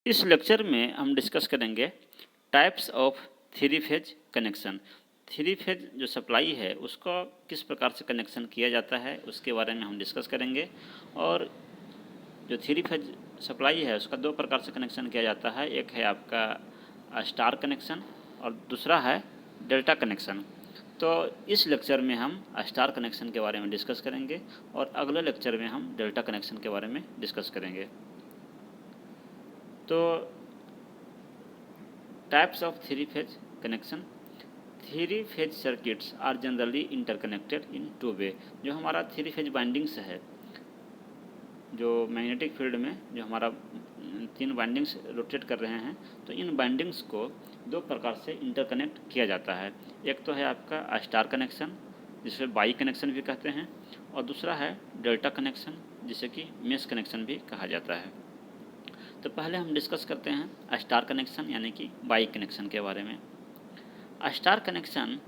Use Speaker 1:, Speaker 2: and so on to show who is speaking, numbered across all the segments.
Speaker 1: इस लेक्चर में हम डिस्कस करेंगे types of three phase connection. Three phase जो सप्लाई है उसको किस प्रकार से कनेक्शन किया जाता है उसके बारे में हम डिस्कस करेंगे। और जो थ्री फेज सप्लाई है उसका दो प्रकार से कनेक्शन किया जाता है, एक है आपका स्टार कनेक्शन और दूसरा है डेल्टा कनेक्शन। तो इस लेक्चर में हम स्टार कनेक्शन के बारे में डिस्कस करेंगे और अगले लेक्चर में हम डेल्टा कनेक्शन के बारे में डिस्कस करेंगे। तो types of three phase connection. Three phase circuits are generally interconnected in two way. जो हमारा थ्री फेज बाइंडिंग्स है, जो मैग्नेटिक फील्ड में जो हमारा तीन बाइंडिंग्स रोटेट कर रहे हैं, तो इन बाइंडिंग्स को दो प्रकार से इंटरकनेक्ट किया जाता है। एक तो है आपका स्टार कनेक्शन जिसे बाई कनेक्शन भी कहते हैं, और दूसरा है डेल्टा कनेक्शन जिसे कि मेश कनेक्शन भी कहा जाता है। तो पहले हम डिस्कस करते हैं स्टार कनेक्शन यानी कि बाई कनेक्शन के बारे में। Star connection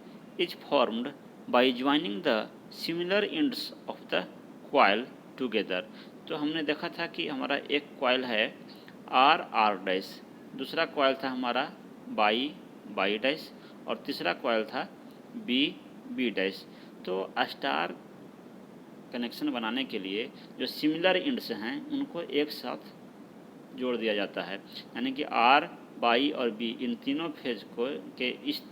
Speaker 1: is formed by joining the similar ends of the coil together. तो हमने देखा था कि हमारा एक कॉइल है आर डैश, दूसरा कॉइल था हमारा बाई डैश और तीसरा कॉइल था बी डैश। तो स्टार कनेक्शन बनाने के लिए जो सिमिलर एंड्स हैं उनको एक साथ जोड़ दिया जाता है, यानी कि आर बाई और बी इन तीनों फेज को के इस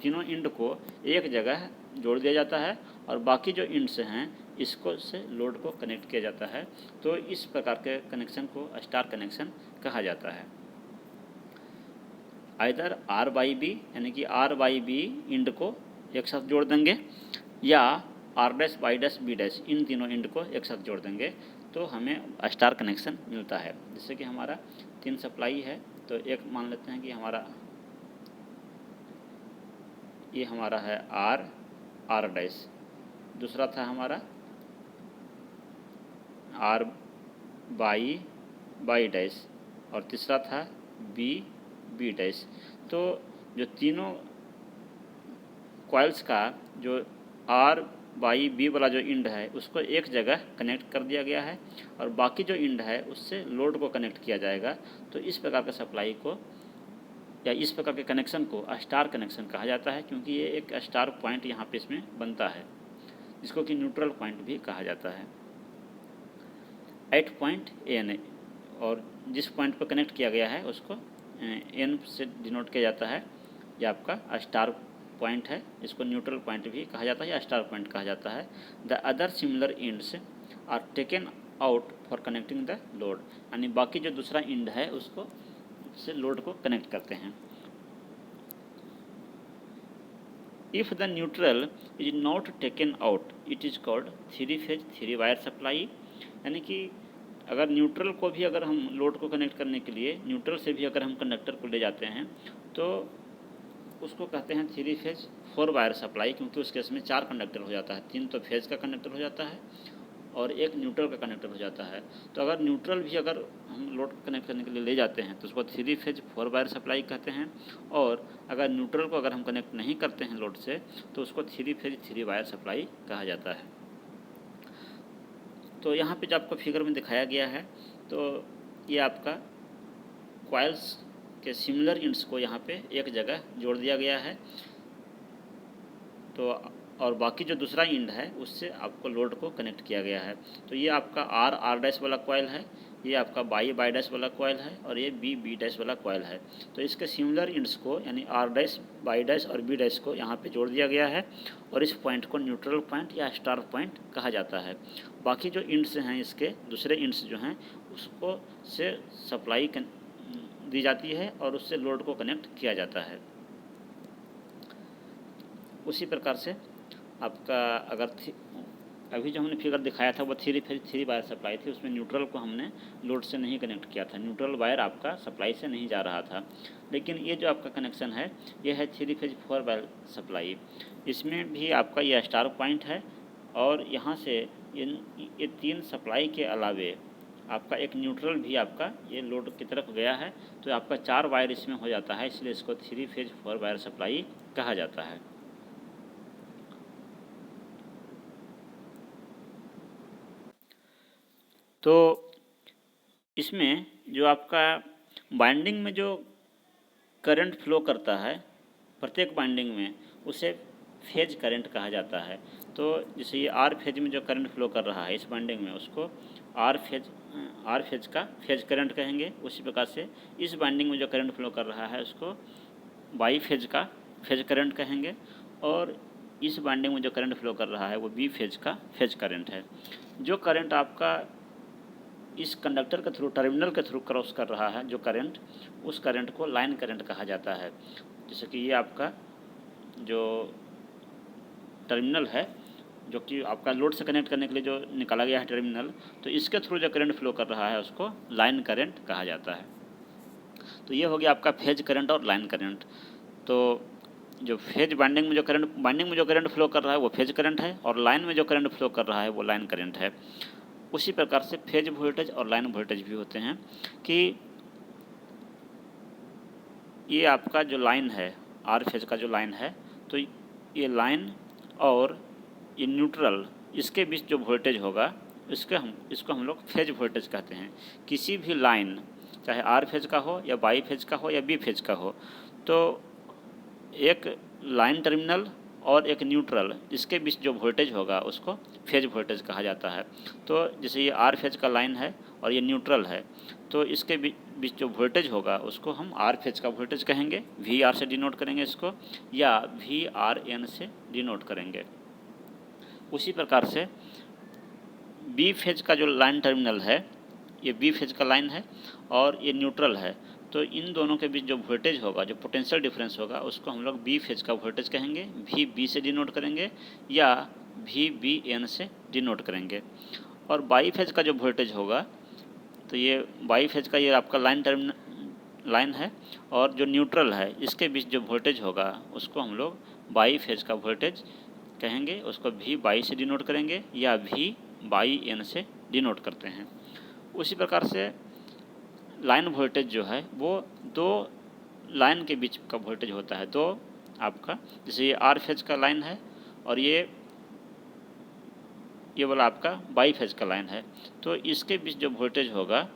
Speaker 1: तीनों इंड को एक जगह जोड़ दिया जाता है और बाकी जो इंड्स हैं इसको से लोड को कनेक्ट किया जाता है। तो इस प्रकार के कनेक्शन को स्टार कनेक्शन कहा जाता है। आइदर आर बाई बी यानी कि आर बाई बी इंड को एक साथ जोड़ देंगे, या R dash Y dash B dash इन तीनों इंड को एक साथ जोड़ देंगे तो हमें स्टार कनेक्शन मिलता है। जैसे कि हमारा तीन सप्लाई है, तो एक मान लेते हैं कि ये हमारा है आर डैश, दूसरा था हमारा आर बाई डैश और तीसरा था बी डैश। तो जो तीनों कॉइल्स का जो आर बाई बी वाला जो इंड है उसको एक जगह कनेक्ट कर दिया गया है और बाकी जो इंड है उससे लोड को कनेक्ट किया जाएगा। तो इस प्रकार के सप्लाई को या इस प्रकार के कनेक्शन को स्टार कनेक्शन कहा जाता है, क्योंकि ये एक स्टार पॉइंट यहाँ पे इसमें बनता है जिसको कि न्यूट्रल पॉइंट भी कहा जाता है। एट पॉइंट एन, और जिस पॉइंट पर कनेक्ट किया गया है उसको एन से डिनोट किया जाता है। ये आपका स्टार पॉइंट है, इसको न्यूट्रल पॉइंट भी कहा जाता है या स्टार पॉइंट कहा जाता है। The other similar ends are taken out for connecting the load, यानी बाकी जो दूसरा इंड है उसको से लोड को कनेक्ट करते हैं। If the neutral is not taken out it is called three phase three wire supply. यानी कि अगर न्यूट्रल को भी अगर हम लोड को कनेक्ट करने के लिए न्यूट्रल से भी अगर हम कंडक्टर को ले जाते हैं तो उसको कहते हैं three phase four wire supply, क्योंकि उस केस में चार कंडक्टर हो जाता है, तीन तो फेज का कंडक्टर हो जाता है और एक न्यूट्रल का कनेक्टर हो जाता है। तो अगर न्यूट्रल भी अगर हम लोड कनेक्ट करने के लिए ले जाते हैं तो उसको three phase four wire supply कहते हैं, और अगर न्यूट्रल को अगर हम कनेक्ट नहीं करते हैं लोड से तो उसको three phase three wire supply कहा जाता है। तो यहाँ पे जो आपको फिगर में दिखाया गया है, तो ये आपका कॉइल्स के सिमिलर इंड्स को यहाँ पे एक जगह जोड़ दिया गया है, तो और बाकी जो दूसरा इंड है उससे आपको लोड को कनेक्ट किया गया है। तो ये आपका आर डैश वाला कॉइल है, ये आपका बाई डैश वाला कॉइल है और ये बी डैश वाला कॉइल है। तो इसके सिमिलर इंड्स को यानी आर डैश बाई डैश और बी डैश को यहाँ पे जोड़ दिया गया है और इस पॉइंट को न्यूट्रल पॉइंट या स्टार पॉइंट कहा जाता है। बाकी जो इंड्स हैं इसके दूसरे इंड्स जो हैं उसको से सप्लाई दी जाती है और उससे लोड को कनेक्ट किया जाता है। उसी प्रकार से आपका अगर अभी जो हमने फिगर दिखाया था वो three phase three wire supply थी, उसमें न्यूट्रल को हमने लोड से नहीं कनेक्ट किया था, न्यूट्रल वायर आपका सप्लाई से नहीं जा रहा था। लेकिन ये जो आपका कनेक्शन है ये है three phase four wire supply. इसमें भी आपका ये स्टार पॉइंट है और यहाँ से ये तीन सप्लाई के अलावे आपका एक न्यूट्रल भी आपका ये लोड की तरफ गया है, तो आपका चार वायर इसमें हो जाता है, इसलिए इसको three phase four wire supply कहा जाता है। तो इसमें जो आपका बाइंडिंग में जो करंट फ्लो करता है प्रत्येक बाइंडिंग में, उसे फेज करंट कहा जाता है। तो जैसे ये आर फेज में जो करंट फ्लो कर रहा है इस बाइंडिंग में, उसको आर फेज का फेज करंट कहेंगे। उसी प्रकार से इस बाइंडिंग में जो करंट फ्लो कर रहा है उसको बाई फेज का फेज करंट कहेंगे, और इस बाइंडिंग में जो करंट फ्लो कर रहा है वो बी फेज का फेज करंट है। जो करंट आपका इस कंडक्टर के थ्रू, टर्मिनल के थ्रू क्रॉस कर रहा है जो करंट, उस करंट को लाइन करंट कहा जाता है। जैसे कि ये आपका जो टर्मिनल है, जो कि आपका लोड से कनेक्ट करने के लिए जो निकाला गया है टर्मिनल, तो इसके थ्रू जो करंट फ्लो कर रहा है उसको लाइन करंट कहा जाता है। तो ये हो गया आपका फेज करंट और लाइन करंट। तो जो फेज बाइंडिंग में जो करंट फ्लो कर रहा है वो फेज करंट है, और लाइन में जो करंट फ्लो कर रहा है वो लाइन करंट है। उसी प्रकार से फेज वोल्टेज और लाइन वोल्टेज भी होते हैं कि ये आपका जो लाइन है, आर फेज का जो लाइन है, तो ये लाइन और ये न्यूट्रल, इसके बीच जो वोल्टेज होगा इसको हम लोग फेज वोल्टेज कहते हैं। किसी भी लाइन, चाहे आर फेज का हो या बाई फेज का हो या बी फेज का हो, तो एक लाइन टर्मिनल और एक न्यूट्रल, इसके बीच जो वोल्टेज होगा उसको फेज वोल्टेज कहा जाता है। तो जैसे ये आर फेज का लाइन है और ये न्यूट्रल है, तो इसके बीच जो वोल्टेज होगा उसको हम आर फेज का वोल्टेज कहेंगे, वी आर से डिनोट करेंगे इसको, या वी आर एन से डिनोट करेंगे। उसी प्रकार से बी फेज का जो लाइन टर्मिनल है, ये बी फेज का लाइन है और ये न्यूट्रल है, तो इन दोनों के बीच जो वोल्टेज होगा, जो पोटेंशियल डिफरेंस होगा, उसको हम लोग बी फेज का वोल्टेज कहेंगे, वी बी से डिनोट करेंगे या वी बी एन से डिनोट करेंगे। और बाई फेज का जो वोल्टेज होगा, तो ये बाई फेज का ये आपका लाइन है और जो न्यूट्रल है इसके बीच जो वोल्टेज होगा उसको हम लोग बाई फेज का वोल्टेज कहेंगे, उसको वी बाई से डिनोट करेंगे या वी बाई एन से डिनोट करते हैं। उसी प्रकार से लाइन वोल्टेज जो है वो दो लाइन के बीच का वोल्टेज होता है। दो आपका, जैसे ये आर फेज का लाइन है और ये वाला आपका बाई फेज का लाइन है, तो इसके बीच जो वोल्टेज होगा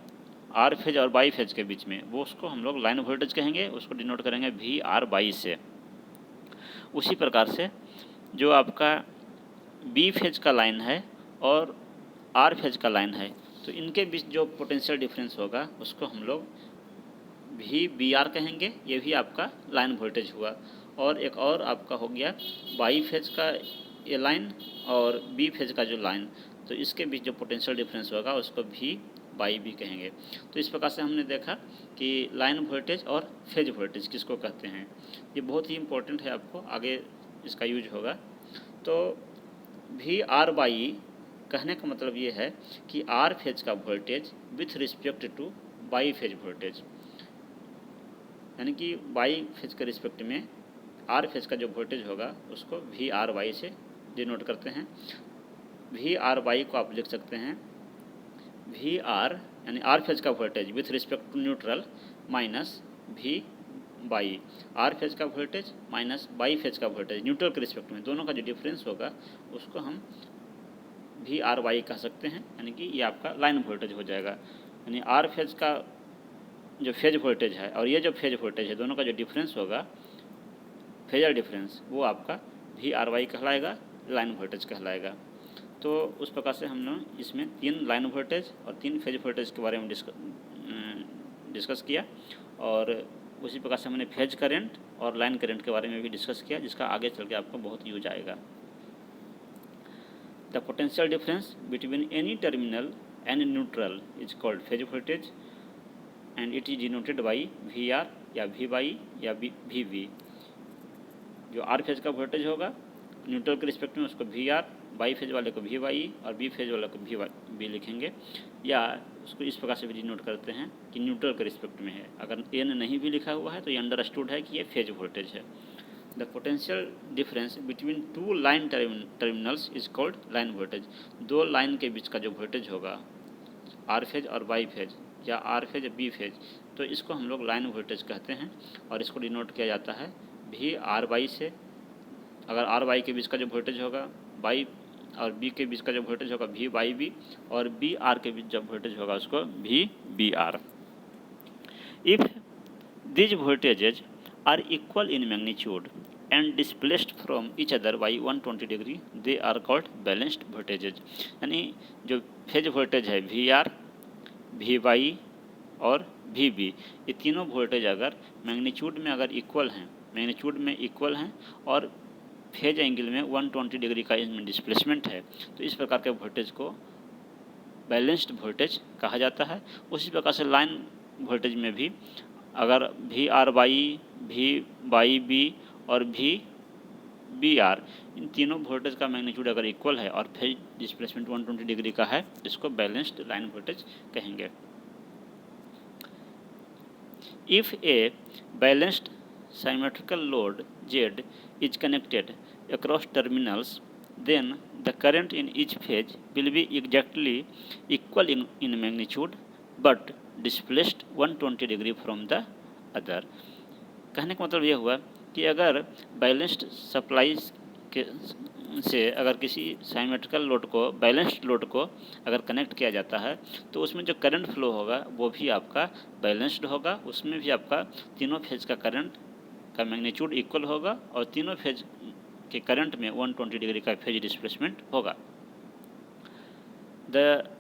Speaker 1: आर फेज और बाई फेज के बीच में, वो उसको हम लोग लाइन वोल्टेज कहेंगे, उसको डिनोट करेंगे वी आर बाई से। उसी प्रकार से जो आपका बी फेज का लाइन है और आर फेज का लाइन है, तो इनके बीच जो पोटेंशियल डिफरेंस होगा उसको हम लोग वी बी आर कहेंगे, ये भी आपका लाइन वोल्टेज हुआ। और एक और आपका हो गया बाई फेज का ये लाइन और बी फेज का जो लाइन, तो इसके बीच जो पोटेंशियल डिफरेंस होगा उसको वी बाई बी कहेंगे। तो इस प्रकार से हमने देखा कि लाइन वोल्टेज और फेज वोल्टेज किसको कहते हैं। ये बहुत ही इम्पोर्टेंट है, आपको आगे इसका यूज होगा। तो वी आर बाई कहने का मतलब ये है कि आर फेज का voltage with respect two by phase voltage, यानी कि बाई फेज के रिस्पेक्ट में आर फेज का जो वोल्टेज होगा उसको वी आर वाई से डिनोट करते हैं। वी आर वाई को आप लिख सकते हैं वी आर, यानी आर फेज का voltage with respect to neutral minus V Y, R phase का वोल्टेज माइनस बाई फेज का वोल्टेज न्यूट्रल के रिस्पेक्ट में, दोनों का जो डिफरेंस होगा उसको हम वी आर वाई कह सकते हैं, यानी कि ये आपका लाइन वोल्टेज हो जाएगा। यानी आर फेज का जो फेज वोल्टेज है और ये जो फेज वोल्टेज है, दोनों का जो डिफरेंस होगा, फेजर डिफरेंस, वो आपका वी आर वाई कहलाएगा, लाइन वोल्टेज कहलाएगा। तो उस प्रकार से हम लोग इसमें 3 लाइन वोल्टेज और 3 फेज वोल्टेज के बारे में डिस्कस किया, और उसी प्रकार से हमने फेज करंट और लाइन करंट के बारे में भी डिस्कस किया, जिसका आगे चल के आपको बहुत यूज आएगा। The potential difference between any terminal and neutral is called phase voltage and it is denoted by V R या वी बाई या वी वी। जो आर फेज का वोल्टेज होगा न्यूट्रल के रिस्पेक्ट में उसको वी आर, बाई फेज वाले को वी वाई और बी फेज वाले को वी बी लिखेंगे, या उसको इस प्रकार से भी डिनोट करते हैं कि न्यूट्रल के रिस्पेक्ट में है। अगर एन नहीं भी लिखा हुआ है तो ये अंडरस्टूड है कि ये फेज वोल्टेज है। The potential difference between 2 line terminals is called line voltage. 2 line के बीच का जो वोल्टेज होगा आर फेज और बाई फेज या आर फेज बी फेज, तो इसको हम लोग लाइन वोल्टेज कहते हैं, और इसको डिनोट किया जाता है वी आर बाई से। अगर आर बाई के बीच का जो वोल्टेज होगा, बाई और बी के बीच का जो वोल्टेज होगा वी बाई बी, और बी आर के बीच जब वोल्टेज होगा उसको V B R. If these voltages are equal in magnitude and displaced from each other by 120 degree, they are called balanced voltages। यानी जो फेज वोल्टेज है वी आर, वी वाई और V B, ये तीनों voltage अगर magnitude में अगर equal हैं, मैग्नीट्यूड में इक्वल हैं और फेज एंगल में 120 डिग्री का इसमें डिस्प्लेसमेंट है, तो इस प्रकार के वोल्टेज को बैलेंस्ड वोल्टेज कहा जाता है। उसी प्रकार से लाइन वोल्टेज में भी अगर V R Y, V Y B और वी बी आर, इन तीनों वोल्टेज का मैग्नीट्यूड अगर इक्वल है और फेज डिस्प्लेसमेंट 120 डिग्री का है, इसको बैलेंस्ड लाइन वोल्टेज कहेंगे। If a balanced symmetrical load Z is connected across terminals, then the current in each phase will be exactly equal in magnitude but displaced 120 degree from the other। कहने का मतलब यह हुआ कि अगर balanced supply के से अगर किसी साइमेट्रिकल लोड को, बैलेंस्ड लोड को अगर कनेक्ट किया जाता है, तो उसमें जो करंट फ्लो होगा वो भी आपका बैलेंस्ड होगा, उसमें भी आपका तीनों फेज का करंट का मैग्नीट्यूड इक्वल होगा और तीनों फेज के करंट में 120 डिग्री का फेज डिस्प्लेसमेंट होगा। The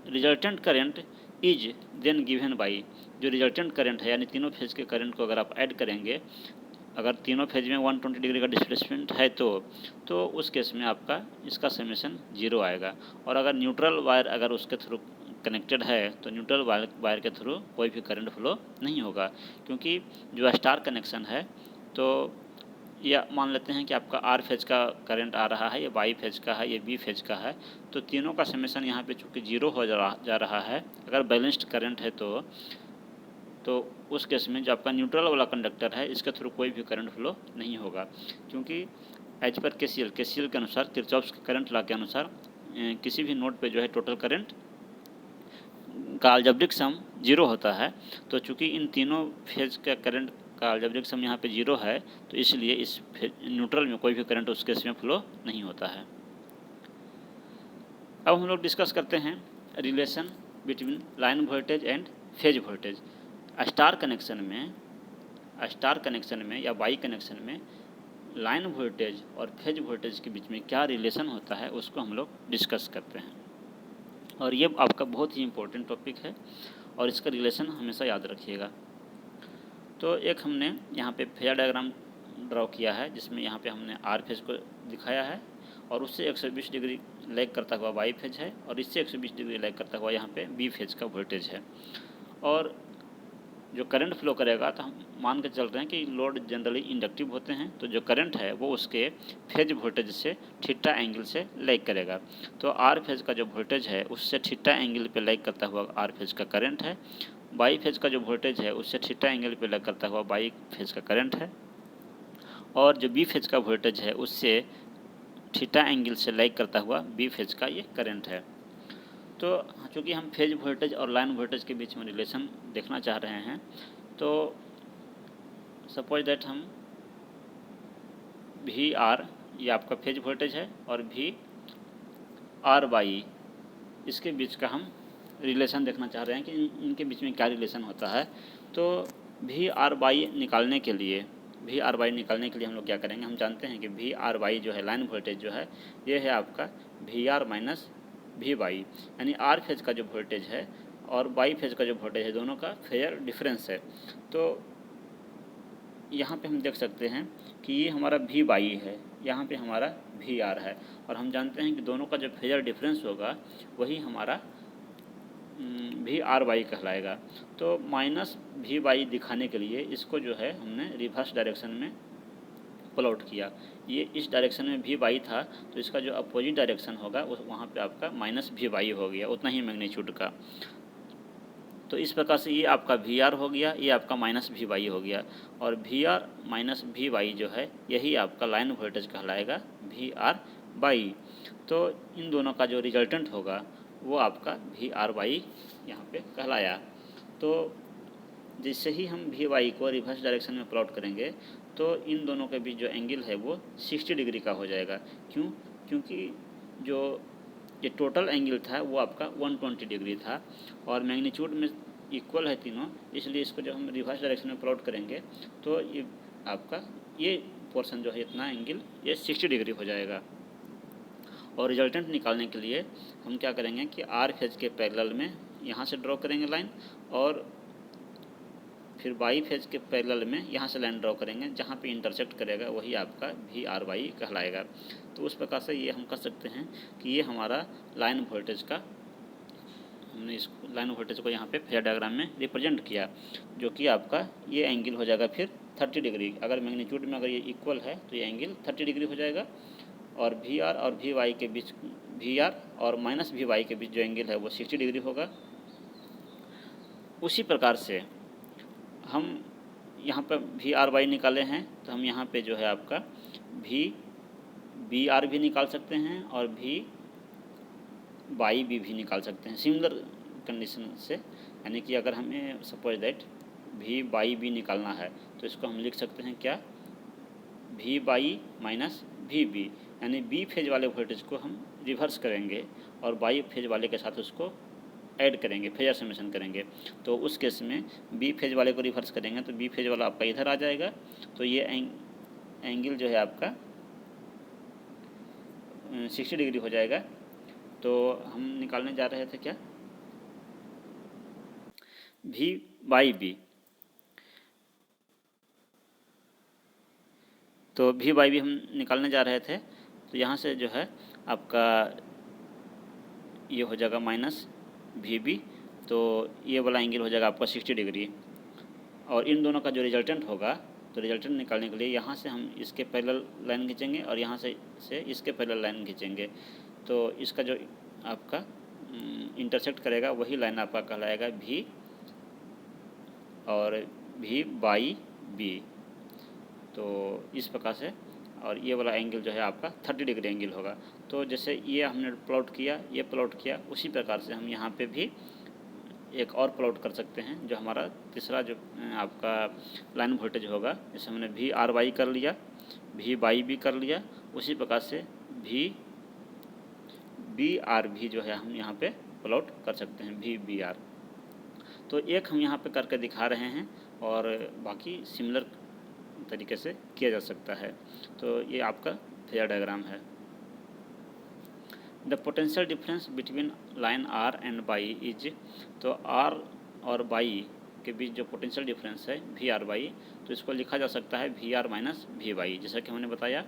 Speaker 1: resultant current is then given by, जो रिजल्टेंट करंट है यानी तीनों फेज के करंट को अगर आप ऐड करेंगे, अगर तीनों फेज में 120 डिग्री का डिस्प्लेसमेंट है तो उस केस में आपका इसका समेशन 0 आएगा। और अगर न्यूट्रल वायर अगर उसके थ्रू कनेक्टेड है तो न्यूट्रल वायर के थ्रू कोई भी करंट फ्लो नहीं होगा, क्योंकि जो स्टार कनेक्शन है तो या मान लेते हैं कि आपका आर फेज का करंट आ रहा है, ये वाई फेज का है, ये बी फेज का है, तो तीनों का समेशन यहाँ पे चूँकि 0 हो जा रहा है अगर बैलेंस्ड करंट है तो उस केस में जो आपका न्यूट्रल वाला कंडक्टर है इसके थ्रू कोई भी करंट फ्लो नहीं होगा, क्योंकि एज पर केसीएल के अनुसार, किरचॉफ्स के करंट लॉ के अनुसार किसी भी नोड पे जो है टोटल करंट का अलजेब्रिक सम 0 होता है। तो चूँकि इन तीनों फेज का करंट का अलजेब्रिक सम यहाँ पे 0 है, तो इसलिए इस न्यूट्रल में कोई भी करंट उस केस में फ्लो नहीं होता है। अब हम लोग डिस्कस करते हैं relation between line voltage and phase voltage. Star connection में या वाई कनेक्शन में लाइन वोल्टेज और फेज वोल्टेज के बीच में क्या रिलेशन होता है उसको हम लोग डिस्कस करते हैं, और ये आपका बहुत ही इम्पोर्टेंट टॉपिक है और इसका रिलेशन हमेशा याद रखिएगा। तो एक हमने यहाँ पे फेजर डायग्राम ड्रॉ किया है जिसमें यहाँ पे हमने आर फेज को दिखाया है और उससे 120 डिग्री लैग करता हुआ वाई फेज है और इससे 120 डिग्री लैग करता हुआ यहाँ पे बी फेज का वोल्टेज है। और जो करंट फ्लो करेगा तो हम मान के चल रहे हैं कि लोड जनरली इंडक्टिव होते हैं, तो जो करंट है वो उसके फेज वोल्टेज से थीटा एंगल से लैग करेगा। तो आर फेज का जो वोल्टेज है उससे थीटा एंगल पे लैग करता हुआ आर फेज का करंट है, वाई फेज का जो वोल्टेज है उससे थीटा एंगल पे लैग करता हुआ वाई फेज का करंट है, और जो बी फेज का वोल्टेज है उससे थीटा एंगल से लैग करता हुआ बी फेज का ये करंट है। तो चूँकि हम फेज वोल्टेज और लाइन वोल्टेज के बीच में रिलेशन देखना चाह रहे हैं, तो सपोज दैट हम वी आर, ये आपका फेज वोल्टेज है, और वी आर वाई इसके बीच का हम रिलेशन देखना चाह रहे हैं कि इनके बीच में क्या रिलेशन होता है। तो वी आर वाई निकालने के लिए हम लोग क्या करेंगे, हम जानते हैं कि वी आर वाई जो है लाइन वोल्टेज जो है ये है आपका V R minus V Y, यानी आर फेज का जो वोल्टेज है और वाई फेज का जो वोल्टेज है दोनों का फेजर डिफरेंस है। तो यहाँ पे हम देख सकते हैं कि ये हमारा वी वाई है, यहाँ पे हमारा वी आर है, और हम जानते हैं कि दोनों का जो फेजर डिफरेंस होगा वही हमारा वी आर वाई कहलाएगा। तो माइनस वी वाई दिखाने के लिए इसको जो है हमने रिवर्स डायरेक्शन में प्लॉट किया। ये इस डायरेक्शन में वी वाई था तो इसका जो अपोजिट डायरेक्शन होगा वहाँ पे आपका माइनस वी वाई हो गया, उतना ही मैग्नीट्यूड का। तो इस प्रकार से ये आपका वी आर हो गया, ये आपका माइनस वी वाई हो गया, और V R minus V Y जो है यही आपका लाइन वोल्टेज कहलाएगा वी आर वाई। तो इन दोनों का जो रिजल्टेंट होगा वो आपका वी आर वाई यहाँ पे कहलाया। तो जैसे ही हम वी वाई को रिवर्स डायरेक्शन में प्लॉट करेंगे तो इन दोनों के बीच जो एंगल है वो 60 डिग्री का हो जाएगा। क्यों? क्योंकि जो ये टोटल एंगल था वो आपका 120 डिग्री था, और मैग्नीट्यूड में इक्वल है तीनों, इसलिए इसको जब हम रिवर्स डायरेक्शन में प्लॉट करेंगे तो ये आपका ये पोर्शन जो है इतना एंगल ये 60 डिग्री हो जाएगा। और रिजल्टेंट निकालने के लिए हम क्या करेंगे कि आर फेज के पैरेलल में यहाँ से ड्रॉ करेंगे लाइन, और फिर वाई फेज के पैरेलल में यहाँ से लाइन ड्रॉ करेंगे, जहाँ पे इंटरसेक्ट करेगा वही आपका वी आर वाई कहलाएगा। तो उस प्रकार से ये हम कर सकते हैं कि ये हमारा लाइन वोल्टेज का, हमने इस लाइन वोल्टेज को यहाँ पे फेजर डायग्राम में रिप्रेजेंट किया, जो कि आपका ये एंगल हो जाएगा फिर 30 डिग्री। अगर मैग्नीट्यूड में अगर ये इक्वल है तो ये एंगल 30 डिग्री हो जाएगा, और वी आर और वी वाई के बीच, वी आर और माइनस वी वाई के बीच जो एंगल है वो 60 डिग्री होगा। उसी प्रकार से हम यहाँ पर वी आर वाई निकाले हैं, तो हम यहाँ पे जो है आपका वी आर भी निकाल सकते हैं और वी वाई भी निकाल सकते हैं सिमिलर कंडीशन से। यानी कि अगर हमें सपोज दैट वी वाई भी निकालना है तो इसको हम लिख सकते हैं क्या, V Y minus V B, यानी बी फेज वाले वोल्टेज को हम रिवर्स करेंगे और वाई फेज वाले के साथ उसको ऐड करेंगे, फेजर समेशन करेंगे। तो उस केस में बी फेज वाले को रिवर्स करेंगे तो बी फेज वाला आपका इधर आ जाएगा, तो ये एंगल जो है आपका 60 डिग्री हो जाएगा। तो हम निकालने जा रहे थे क्या, वी बाई बी, तो वी बाई बी हम निकालने जा रहे थे। तो यहाँ से जो है आपका ये हो जाएगा माइनस वी बी, तो ये वाला एंगल हो जाएगा आपका 60 डिग्री। और इन दोनों का जो रिजल्टेंट होगा, तो रिजल्टेंट निकालने के लिए यहाँ से हम इसके पैरेलल लाइन खींचेंगे और यहाँ से इसके पैरेलल लाइन खींचेंगे। तो इसका जो आपका इंटरसेक्ट करेगा वही लाइन आपका कहलाएगा वी और वी बाई बी। तो इस प्रकार से, और ये वाला एंगल जो है आपका 30 डिग्री एंगल होगा। तो जैसे ये हमने प्लॉट किया, ये प्लॉट किया, उसी प्रकार से हम यहाँ पे भी एक और प्लॉट कर सकते हैं, जो हमारा तीसरा जो आपका लाइन वोल्टेज होगा। जैसे हमने वी आर वाई कर लिया, वी वाई भी कर लिया, उसी प्रकार से वी बी आर भी जो है हम यहाँ पे प्लॉट कर सकते हैं, वी बी आर। तो एक हम यहाँ पे करके दिखा रहे हैं और बाकी सिमिलर तरीके से किया जा सकता है। तो ये आपका फेजर डायग्राम है। The potential difference between line R and Y is, तो आर और वाई के बीच जो पोटेंशियल डिफरेंस है वी आर वाई, तो इसको लिखा जा सकता है V R minus V Y. जैसा कि हमने बताया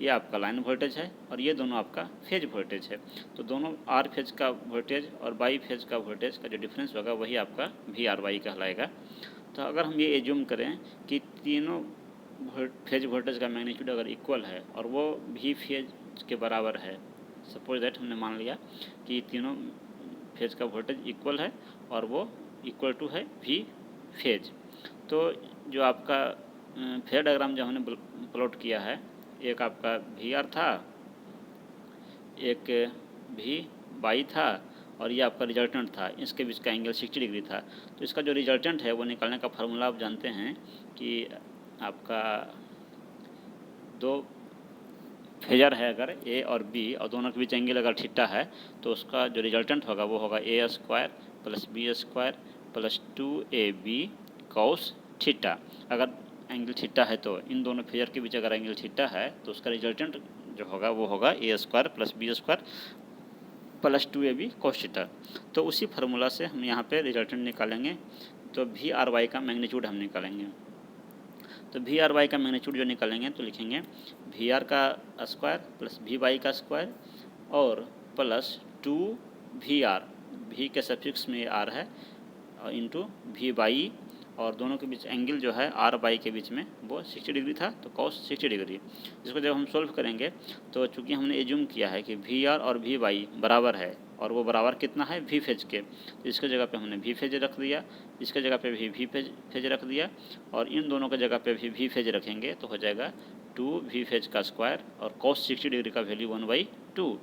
Speaker 1: ये आपका लाइन वोल्टेज है और ये दोनों आपका फेज वोल्टेज है। तो दोनों आर फेज का वोल्टेज और वाई फेज का वोल्टेज का जो डिफरेंस होगा वही आपका वी आर वाई कहलाएगा। तो अगर हम ये एज्यूम करें कि तीनों फेज वोल्टेज का मैग्नीट्यूड अगर इक्वल है और वो वी फेज के बराबर है, सपोज दैट हमने मान लिया कि तीनों फेज का वोल्टेज इक्वल है और वो इक्वल टू है वी फेज, तो जो आपका फेजर डायग्राम जो हमने प्लॉट किया है, एक आपका वी आर था, एक वी वाई था और ये आपका रिजल्टेंट था, इसके बीच का एंगल 60 डिग्री था। तो इसका जो रिजल्टेंट है वो निकालने का फार्मूला आप जानते हैं कि आपका दो फेजर है अगर ए और बी और दोनों के बीच एंगल अगर थीटा है तो उसका जो रिजल्टेंट होगा वो होगा a square plus b square plus 2ab cos theta. अगर एंगल थीटा है तो इन दोनों फेजर के बीच अगर एंगल थीटा है तो उसका रिजल्टेंट जो होगा वो होगा a square plus b square plus 2ab cos theta. तो उसी फार्मूला से हम यहाँ पे रिजल्टेंट निकालेंगे। तो वी आर वाई का मैग्नीट्यूड हम निकालेंगे। तो वी आर वाई का मैग्नीट्यूड जो निकालेंगे तो लिखेंगे वी आर का स्क्वायर प्लस वी वाई का स्क्वायर और प्लस 2 वी आर, वी के सफिक्स में आर है, और इंटू वी वाई, और दोनों के बीच एंगल जो है आर वाई के बीच में वो 60 डिग्री था तो कॉस 60 डिग्री। इसको जब हम सोल्व करेंगे तो चूँकि हमने एज्यूम किया है कि वी आर और वी वाई बराबर है और वो बराबर कितना है वी फेज के, तो इसके जगह पे हमने वी फेज रख दिया, इसके जगह पे भी वी फेज रख दिया और इन दोनों के जगह पे भी वी फेज रखेंगे तो हो जाएगा 2 वी फेज का स्क्वायर और कॉस 60 डिग्री का वैल्यू 1/2।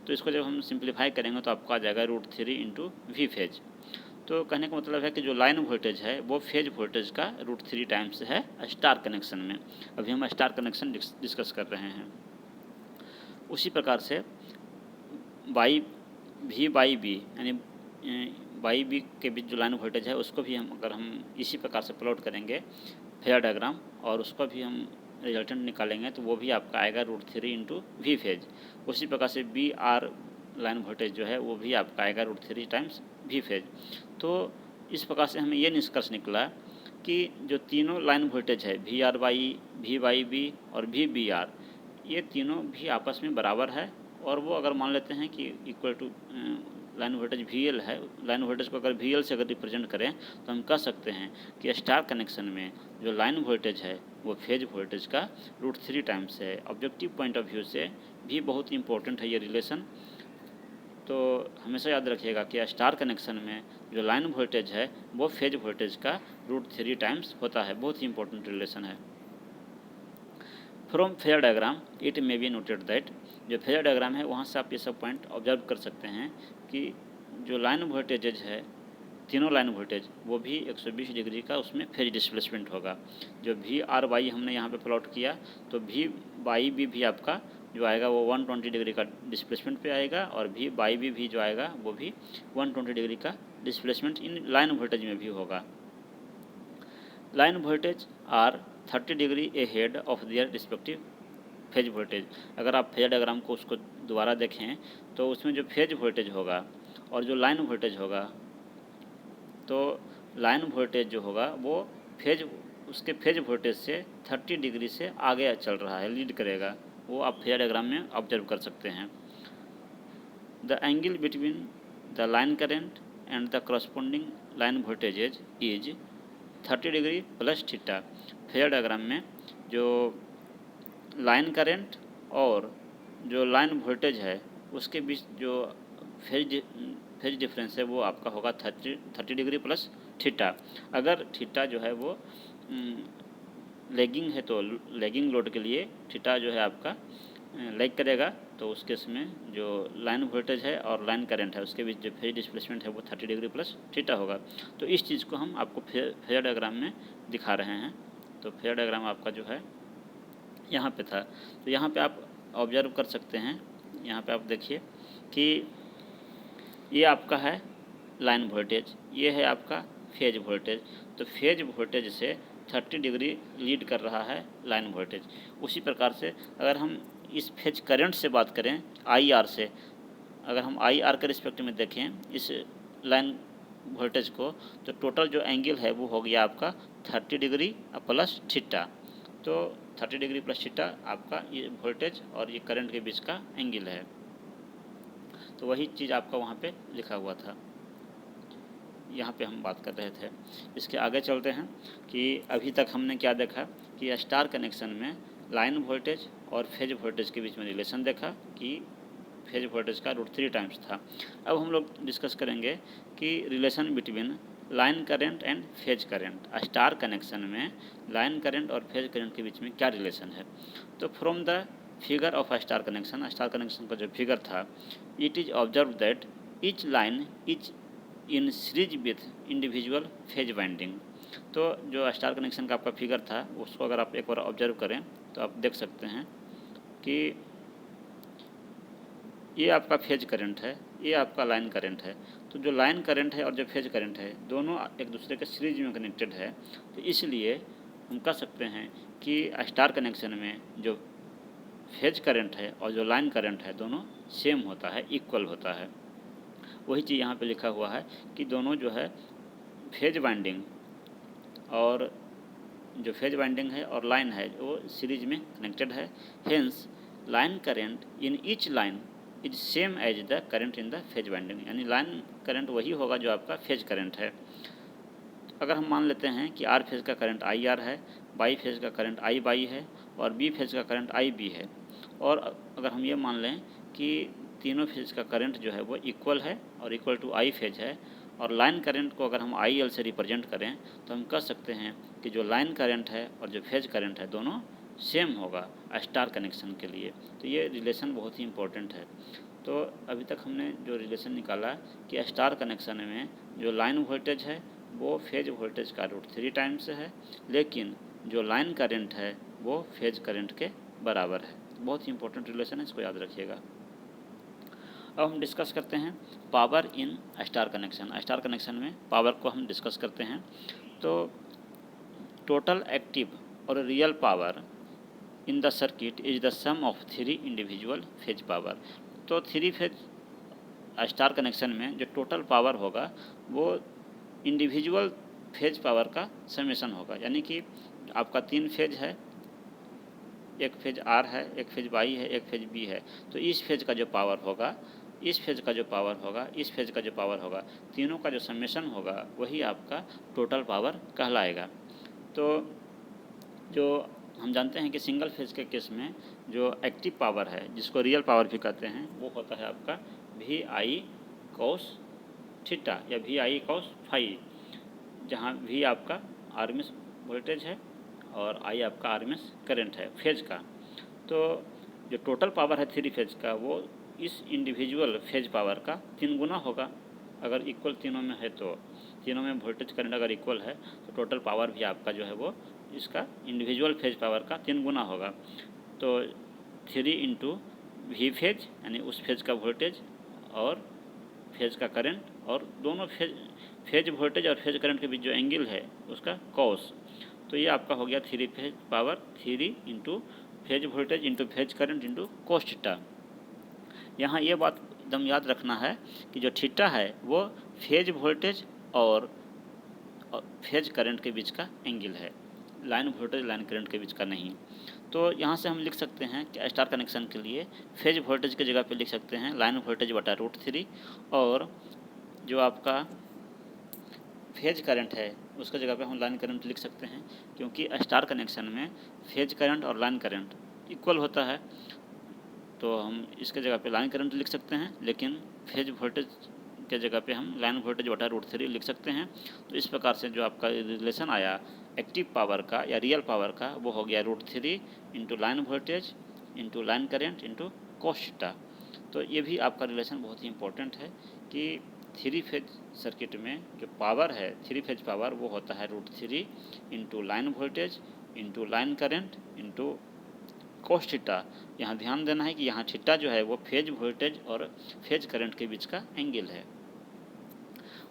Speaker 1: तो इसको जब हम सिंप्लीफाई करेंगे तो आपको आ जाएगा √3 इंटू वी फेज। तो कहने का मतलब है कि जो लाइन वोल्टेज है वो फेज वोल्टेज का √3 टाइम्स है स्टार कनेक्शन में। अभी हम स्टार कनेक्शन डिस्कस कर रहे हैं। उसी प्रकार से वी बाई बी यानी वाई बी के बीच जो लाइन वोल्टेज है उसको भी हम अगर हम इसी प्रकार से प्लॉट करेंगे फेजर डायग्राम और उसको भी हम रिजल्टेंट निकालेंगे तो वो भी आपका आएगा √3 इंटू वी फेज। उसी प्रकार से बी आर लाइन वोल्टेज जो है वो भी आपका आएगा √3 टाइम्स वी फेज। तो इस प्रकार से हमें ये निष्कर्ष निकला कि जो तीनों लाइन वोल्टेज है V R Y, V Y B और वी बी आर, ये तीनों भी आपस में बराबर है। और वो अगर मान लेते हैं कि equal to line voltage V L है, लाइन वोल्टेज को अगर वी एल से अगर रिप्रेजेंट करें तो हम कह सकते हैं कि स्टार कनेक्शन में जो लाइन वोल्टेज है वो फेज वोल्टेज का √3 टाइम्स है। ऑब्जेक्टिव पॉइंट ऑफ व्यू से भी बहुत इंपॉर्टेंट है ये रिलेशन। तो हमेशा याद रखिएगा कि स्टार कनेक्शन में जो लाइन वोल्टेज है वो फेज वोल्टेज का √3 टाइम्स होता है। बहुत ही इंपॉर्टेंट रिलेशन है। From phasor diagram it may be noted that, जो फेजर डायग्राम है वहाँ से आप ये सब पॉइंट ऑब्जर्व कर सकते हैं कि जो लाइन वोल्टेजेज है तीनों लाइन वोल्टेज वो भी 120 डिग्री का उसमें फेज डिस्प्लेसमेंट होगा। जो वी आर वाई हमने यहाँ पे प्लॉट किया तो वी वाई बी भी आपका जो आएगा वो 120 डिग्री का डिस्प्लेसमेंट पे आएगा और वी वाई बी भी जो आएगा वो भी 120 डिग्री का डिस्प्लेसमेंट इन लाइन वोल्टेज में भी होगा। Line voltage are 30 degree ahead of their respective phase voltage. अगर आप फेज डायग्राम को उसको दोबारा देखें तो उसमें जो फेज वोल्टेज होगा और जो लाइन वोल्टेज होगा, तो लाइन वोल्टेज जो होगा वो उसके फेज वोल्टेज से 30 डिग्री से आगे चल रहा है, लीड करेगा। वो आप फेज डायग्राम में ऑब्जर्व कर सकते हैं। The angle between the line current and the corresponding line voltages is 30 degree plus theta. Phasor diagram में जो लाइन करंट और जो लाइन वोल्टेज है उसके बीच जो फेज डिफरेंस है वो आपका होगा 30 डिग्री प्लस थीटा। अगर थीटा जो है वो लेगिंग है तो लेगिंग लोड के लिए थीटा जो है आपका लैग करेगा, तो उस केस में जो लाइन वोल्टेज है और लाइन करंट है उसके बीच जो फेज डिस्प्लेसमेंट है वो 30 डिग्री प्लस थीटा होगा। तो इस चीज़ को हम आपको फेजर डायग्राम में दिखा रहे हैं। तो फेजर डायग्राम आपका जो है यहाँ पे था, तो यहाँ पे आप ऑब्जर्व कर सकते हैं। यहाँ पे आप देखिए कि ये आपका है लाइन वोल्टेज, ये है आपका फेज वोल्टेज। तो फेज वोल्टेज से 30 डिग्री लीड कर रहा है लाइन वोल्टेज। उसी प्रकार से अगर हम इस फेज करंट से बात करें आई आर से, अगर हम आई आर के रिस्पेक्ट में देखें इस लाइन वोल्टेज को, तो टोटल जो एंगल है वो हो गया आपका 30 डिग्री प्लस थीटा। तो 30 डिग्री प्लस थीटा आपका ये वोल्टेज और ये करंट के बीच का एंगल है। तो वही चीज़ आपका वहाँ पे लिखा हुआ था, यहाँ पे हम बात कर रहे थे। इसके आगे चलते हैं कि अभी तक हमने क्या देखा कि स्टार कनेक्शन में लाइन वोल्टेज और फेज वोल्टेज के बीच में रिलेशन देखा कि फेज वोल्टेज का √3 टाइम्स था। अब हम लोग डिस्कस करेंगे कि relation between line current and phase current. Star connection में लाइन करंट और फेज करंट के बीच में क्या रिलेशन है। तो from the figure of star connection का जो फिगर था, it is observe that each line is in series with individual phase winding. तो जो स्टार कनेक्शन का आपका फिगर था उसको अगर आप एक बार ऑब्जर्व करें तो आप देख सकते हैं कि ये आपका फेज करंट है, ये आपका लाइन करंट है। तो जो लाइन करंट है और जो फेज करंट है दोनों एक दूसरे के सीरीज में कनेक्टेड है। तो इसलिए हम कह सकते हैं कि स्टार कनेक्शन में जो फेज करंट है और जो लाइन करंट है दोनों सेम होता है, इक्वल होता है। वही चीज़ यहाँ पे लिखा हुआ है कि दोनों जो है फेज वाइंडिंग और जो फेज वाइंडिंग है और लाइन है वो सीरीज में कनेक्टेड है। Hence line current in each line is same as the current in the phase winding, यानी लाइन करंट वही होगा जो आपका फेज करंट है। अगर हम मान लेते हैं कि आर फेज का करंट आई आर है, बाई फेज का करंट आई बाई है और बी फेज का करंट आई बी है, और अगर हम ये मान लें कि तीनों फेज का करंट जो है वो इक्वल है और इक्वल टू आई फेज है, और लाइन करंट को अगर हम आई एल से रिप्रेजेंट करें तो हम कह सकते हैं कि जो लाइन करंट है और जो फेज करंट है दोनों सेम होगा स्टार कनेक्शन के लिए। तो ये रिलेशन बहुत ही इम्पोर्टेंट है। तो अभी तक हमने जो रिलेशन निकाला कि स्टार कनेक्शन में जो लाइन वोल्टेज है वो फेज वोल्टेज का √3 टाइम्स है, लेकिन जो लाइन करंट है वो फेज करंट के बराबर है। बहुत ही इंपॉर्टेंट रिलेशन है, इसको याद रखिएगा। अब हम डिस्कस करते हैं power in star connection. Star connection में पावर को हम डिस्कस करते हैं। तो टोटल एक्टिव और real power in the circuit is the sum of 3 individual phase power. तो 3 फेज स्टार कनेक्शन में जो टोटल पावर होगा वो इंडिविजुअल फेज पावर का समेशन होगा। यानी कि आपका 3 फेज है, एक फेज आर है, एक फेज वाई है, एक फेज बी है। तो इस फेज का जो पावर होगा, इस फेज का जो पावर होगा, इस फेज का जो पावर होगा, तीनों का जो समेशन होगा वही आपका टोटल पावर कहलाएगा। तो जो हम जानते हैं कि सिंगल फेज के केस में जो एक्टिव पावर है, जिसको रियल पावर भी कहते हैं, वो होता है आपका वी आई कॉस थीटा या वी आई कॉस फाई, जहाँ वी आपका आरएमएस वोल्टेज है और आई आपका आरएमएस करंट है फेज का। तो जो टोटल पावर है 3 फेज का वो इस इंडिविजुअल फेज पावर का 3 गुना होगा। अगर इक्वल तीनों में है तो तीनों में वोल्टेज करंट अगर इक्वल है तो टोटल पावर भी आपका जो है वो इसका इंडिविजुअल फेज पावर का 3 गुना होगा। तो 3 इंटू वी फेज यानी उस फेज का वोल्टेज और फेज का करंट और दोनों फेज वोल्टेज और फेज करंट के बीच जो एंगल है उसका कॉस। तो ये आपका हो गया 3 phase power 3 into phase voltage into phase current into cos theta. यहाँ ये बात एकदम याद रखना है कि जो थीटा है वो फेज वोल्टेज और फेज करंट के बीच का एंगल है, लाइन वोल्टेज लाइन करंट के बीच का नहीं। तो यहाँ से हम लिख सकते हैं कि स्टार कनेक्शन के लिए फेज वोल्टेज की जगह पे लिख सकते हैं लाइन वोल्टेज बटा √3 और जो आपका फेज करंट है उसका जगह पे हम लाइन करंट लिख सकते हैं, क्योंकि स्टार कनेक्शन में फेज करंट और लाइन करंट इक्वल होता है। तो हम इसके जगह पे लाइन करंट लिख सकते हैं, लेकिन फेज वोल्टेज के जगह पे हम लाइन वोल्टेज बटा √3 लिख सकते हैं। तो इस प्रकार से जो आपका रिलेशन आया एक्टिव पावर का या रियल पावर का वो हो गया √3 into line voltage into line current into cos theta. तो ये भी आपका रिलेशन बहुत ही इंपॉर्टेंट है कि 3 फेज सर्किट में जो पावर है 3 फेज पावर वो होता है √3 into line voltage into line current into cos theta. यहाँ ध्यान देना है कि यहाँ थीटा जो है वो फेज वोल्टेज और फेज करंट के बीच का एंगल है।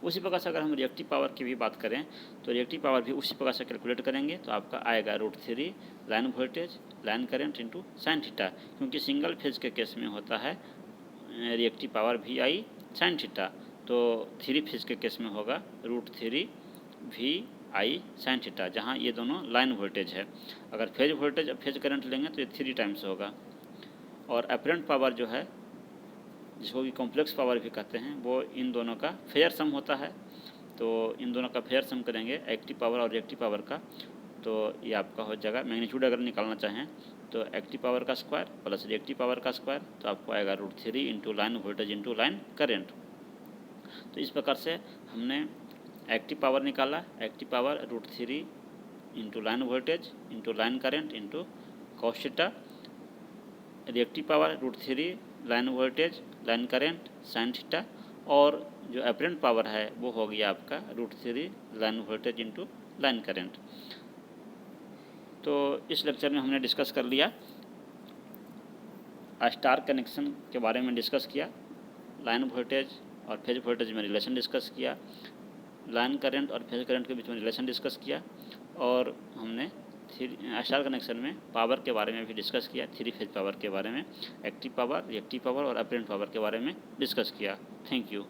Speaker 1: उसी प्रकार से अगर हम रिएक्टिव पावर की भी बात करें तो रिएक्टिव पावर भी उसी प्रकार से कैलकुलेट करेंगे तो आपका आएगा √3 line voltage line current into sine theta, क्योंकि सिंगल फेज के केस में होता है reactive power V I sine theta. तो 3 फेज के केस में होगा √3 वी आई साइन थीटा, जहाँ ये दोनों लाइन वोल्टेज है। अगर फेज वोल्टेज और फेज करंट लेंगे तो ये 3 टाइम्स होगा। और अपरेंट पावर जो है जिसको कि कॉम्प्लेक्स पावर भी कहते हैं वो इन दोनों का फेयर सम होता है। तो इन दोनों का फेयर सम करेंगे एक्टिव पावर और रिएक्टिव पावर का, तो ये आपका हो जाएगा मैग्नीट्यूड अगर निकालना चाहें तो एक्टिव पावर का स्क्वायर प्लस रिएक्टिव पावर का स्क्वायर, तो आपको आएगा √3 into line voltage into line current. तो इस प्रकार से हमने एक्टिव पावर निकाला, active power √3 into line voltage into line current into cos theta, reactive power √3 line voltage line current sine theta, और जो अपरेंट पावर है वो हो गया आपका √3 line voltage into line current. तो इस लेक्चर में हमने डिस्कस कर लिया स्टार कनेक्शन के बारे में, डिस्कस किया लाइन वोल्टेज और फेज वोल्टेज में रिलेशन डिस्कस किया, लाइन करंट और फेज करंट के बीच में रिलेशन डिस्कस किया, और हमने स्टार कनेक्शन में पावर के बारे में भी डिस्कस किया, 3 फेज पावर के बारे में, एक्टिव पावर रिएक्टिव पावर और अपरेंट पावर के बारे में डिस्कस किया। Thank you.